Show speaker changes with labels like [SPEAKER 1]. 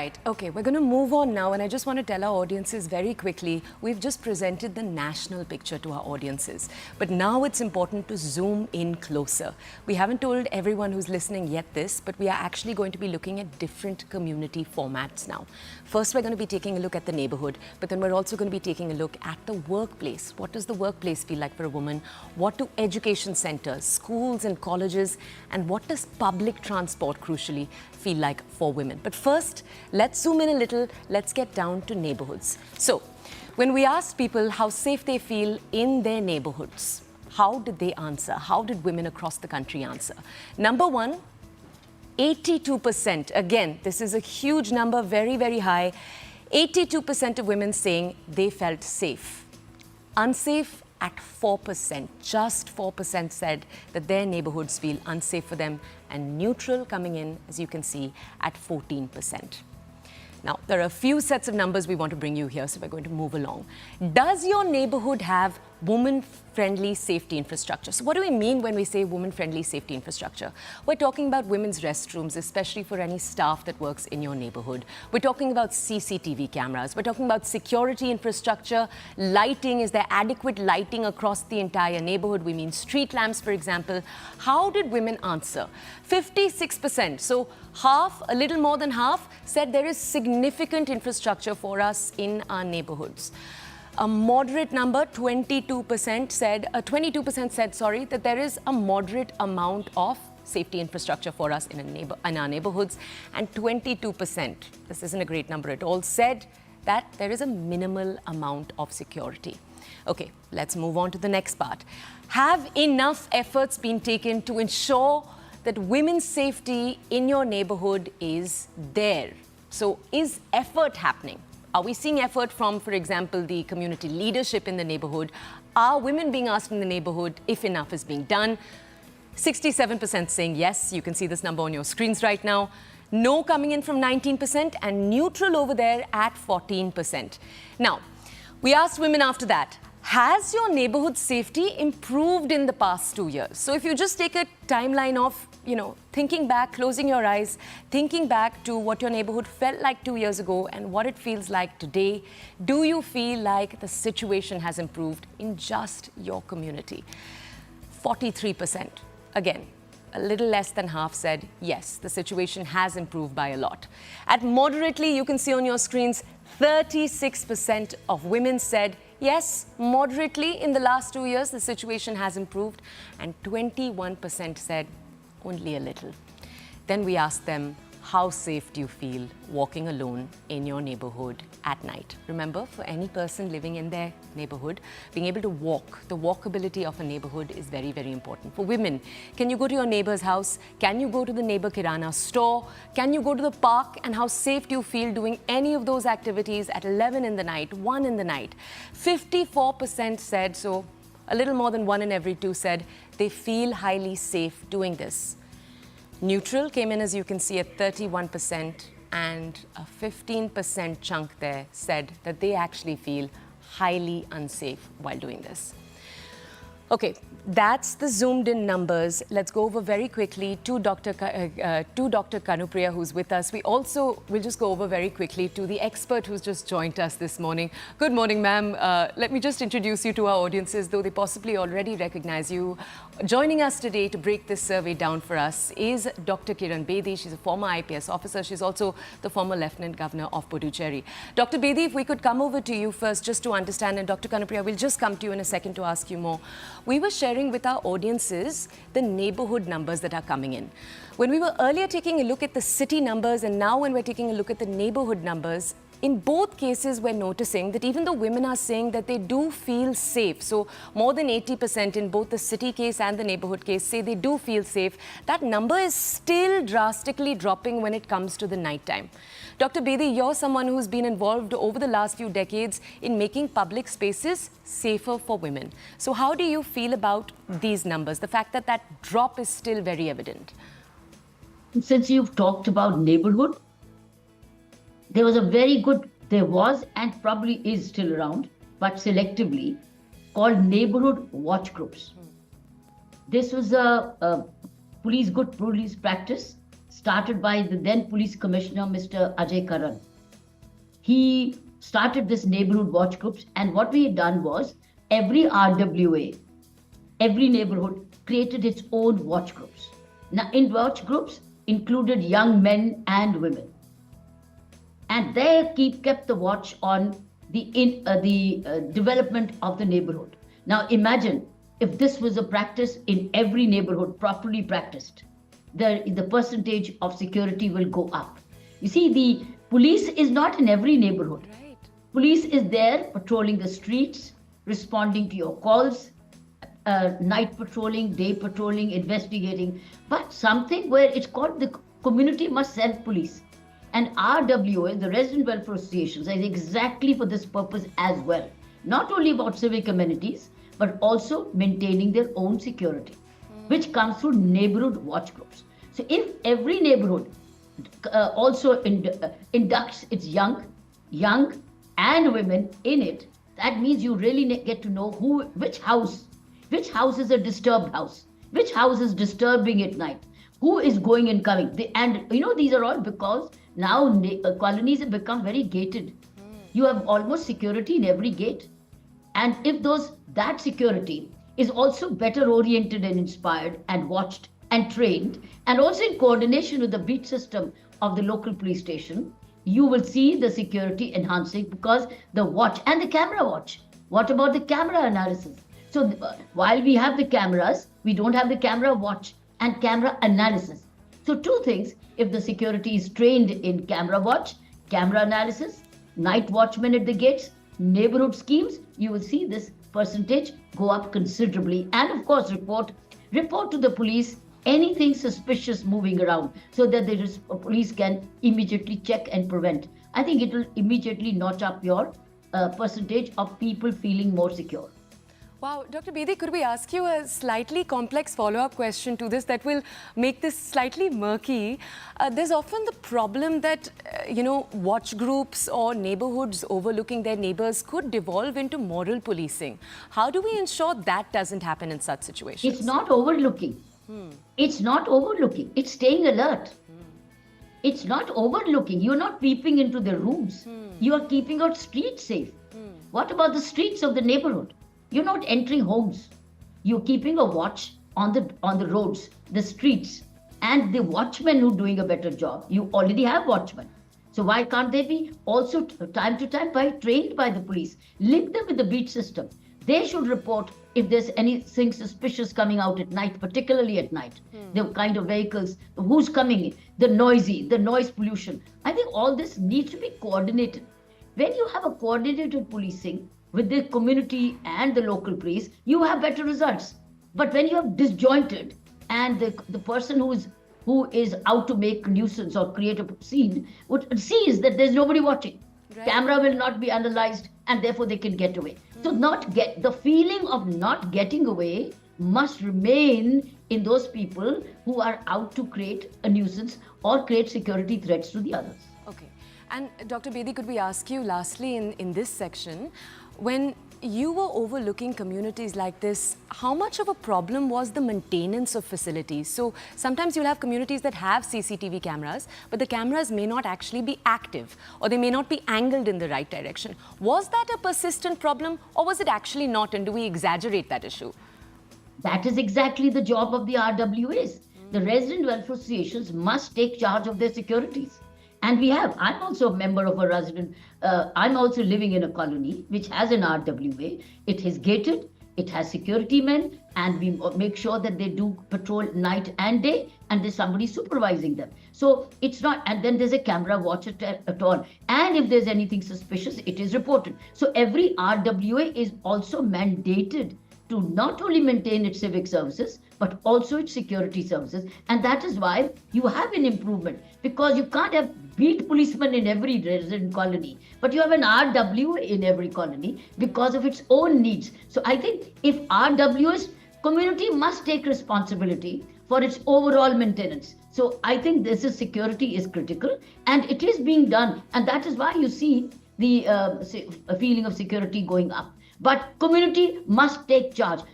[SPEAKER 1] right. Okay, we're going to move on now, and I just want to tell our audiences very quickly, we've just presented the national picture to our audiences. But now it's important to zoom in closer. We haven't told everyone who's listening yet this, but we are actually going to be looking at different community formats now. First, we're going to be taking a look at the neighborhood, but then we're also going to be taking a look at the workplace. What does the workplace feel like for a woman? What do education centers, schools and colleges, and what does public transport, crucially, feel like for women? But first, let's zoom in a little. Let's get down to neighborhoods. So, when we asked people how safe they feel in their neighborhoods, how did they answer? How did women across the country answer? Number one, 82%. Again, this is a huge number, very, very high. 82% of women saying they felt safe. Unsafe at 4%. Just 4% said that their neighborhoods feel unsafe for them, and neutral coming in, as you can see, at 14%. Now, there are a few sets of numbers we want to bring you here, so we're going to move along. Does your neighborhood have woman-friendly safety infrastructure? So what do we mean when we say woman-friendly safety infrastructure? We're talking about women's restrooms, especially for any staff that works in your neighborhood. We're talking about CCTV cameras. We're talking about security infrastructure, lighting. Is there adequate lighting across the entire neighborhood? We mean street lamps, for example. How did women answer? 56%. So half, a little more than half, said there is significant infrastructure for us in our neighborhoods. A moderate number, 22% said, that there is a moderate amount of safety infrastructure for us in our neighborhoods. And 22%, this isn't a great number at all, said that there is a minimal amount of security. Okay, let's move on to the next part. Have enough efforts been taken to ensure that women's safety in your neighborhood is there? So is effort happening? Are we seeing effort from, for example, the community leadership in the neighborhood? Are women being asked in the neighborhood if enough is being done? 67% saying yes. You can see this number on your screens right now. No coming in from 19%, and neutral over there at 14%. Now, we asked women after that, has your neighborhood safety improved in the past 2 years? So if you just take a timeline of, thinking back, closing your eyes, thinking back to what your neighborhood felt like 2 years ago and what it feels like today, do you feel like the situation has improved in just your community? 43%. Again, a little less than half said yes, the situation has improved by a lot. At moderately, you can see on your screens, 36% of women said yes, moderately in the last 2 years, the situation has improved, and 21% said only a little. Then we asked them, how safe do you feel walking alone in your neighborhood at night? Remember, for any person living in their neighborhood, being able to walk, the walkability of a neighborhood is very, very important. For women, can you go to your neighbor's house? Can you go to the neighbor kirana store? Can you go to the park? And how safe do you feel doing any of those activities at 11 in the night, 1 in the night? 54% said so. A little more than 1 in every 2 said they feel highly safe doing this. Neutral came in, as you can see, at 31%, and a 15% chunk there said that they actually feel highly unsafe while doing this. Okay, that's the zoomed in numbers. Let's go over very quickly to Dr. Kanupriya, who's with us. We also will just go over very quickly to the expert who's just joined us this morning. Good morning, ma'am. Let me just introduce you to our audiences, though they possibly already recognize you. Joining us today to break this survey down for us is Dr. Kiran Bedi. She's a former IPS officer. She's also the former Lieutenant Governor of Puducherry. Dr. Bedi, if we could come over to you first just to understand, and Dr. Kanupriya, we'll just come to you in a second to ask you more. We were sharing with our audiences the neighborhood numbers that are coming in. When we were earlier taking a look at the city numbers, and now when we're taking a look at the neighborhood numbers, in both cases, we're noticing that even though women are saying that they do feel safe, so more than 80% in both the city case and the neighborhood case say they do feel safe, that number is still drastically dropping when it comes to the nighttime. Dr. Bedi, you're someone who's been involved over the last few decades in making public spaces safer for women. So how do you feel about these numbers, the fact that that drop is still very evident?
[SPEAKER 2] Since you've talked about neighborhood, there was and probably is still around, but selectively, called neighborhood watch groups. This was a good police practice started by the then police commissioner, Mr. Ajay Karan. He started this neighborhood watch groups, and what we had done was every RWA, every neighborhood created its own watch groups. Now, in watch groups included young men and women, and they kept the watch on the development of the neighborhood. Now, imagine if this was a practice in every neighborhood, properly practiced, the percentage of security will go up. You see, the police is not in every neighborhood.
[SPEAKER 1] Right.
[SPEAKER 2] Police is there patrolling the streets, responding to your calls, night patrolling, day patrolling, investigating. But something where it's called the community must self-police. And RWA, the Resident Welfare Associations, is exactly for this purpose as well. Not only about civic amenities, but also maintaining their own security, which comes through neighborhood watch groups. So if every neighborhood also inducts its young and women in it, that means you really get to know which house is a disturbed house, which house is disturbing at night, who is going and coming. And these are all because now colonies have become very gated. You have almost security in every gate. And if that security is also better oriented and inspired and watched and trained, and also in coordination with the beat system of the local police station, you will see the security enhancing, because the watch and the camera watch. What about the camera analysis? So while we have the cameras, we don't have the camera watch and camera analysis. So two things: if the security is trained in camera watch, camera analysis, night watchmen at the gates, neighborhood schemes, you will see this percentage go up considerably. And of course, report to the police anything suspicious moving around, so that the police can immediately check and prevent. I think it will immediately notch up your percentage of people feeling more secure.
[SPEAKER 1] Wow, Dr. Bedi, could we ask you a slightly complex follow-up question to this that will make this slightly murky? There's often the problem that, watch groups or neighborhoods overlooking their neighbors could devolve into moral policing. How do we ensure that doesn't happen in such situations?
[SPEAKER 2] It's not overlooking. It's not overlooking. It's staying alert. It's not overlooking. You're not peeping into their rooms. You are keeping your streets safe. What about the streets of the neighborhood? You're not entering homes. You're keeping a watch on the roads, the streets, and the watchmen who are doing a better job. You already have watchmen. So why can't they be also time to time trained by the police? Link them with the beat system. They should report if there's anything suspicious coming out at night, particularly at night. The kind of vehicles, who's coming in, the noise pollution. I think all this needs to be coordinated. When you have a coordinated policing with the community and the local police, you have better results. But when you have disjointed, and the person who is out to make nuisance or create a scene sees that there's nobody watching. Right. Camera will not be analyzed, and therefore they can get away. So the feeling of not getting away must remain in those people who are out to create a nuisance or create security threats to the others.
[SPEAKER 1] Okay. And Dr. Bedi, could we ask you lastly in this section, when you were overlooking communities like this, how much of a problem was the maintenance of facilities? So sometimes you'll have communities that have CCTV cameras, but the cameras may not actually be active, or they may not be angled in the right direction. Was that a persistent problem, or was it actually not, and do we exaggerate that issue?
[SPEAKER 2] That is exactly the job of the RWAs. The resident welfare associations must take charge of their securities. And I'm also a member of a resident, I'm also living in a colony which has an RWA. It is gated, it has security men, and we make sure that they do patrol night and day, and there's somebody supervising them. So it's not, and then there's a camera watch at all. And if there's anything suspicious, it is reported. So every RWA is also mandated to not only maintain its civic services, but also its security services. And that is why you have an improvement, because you can't have beat policemen in every resident colony, but you have an RWA in every colony because of its own needs. So I think if RWAs, community must take responsibility for its overall maintenance. So I think security is critical, and it is being done. And that is why you see the feeling of security going up. But community must take charge.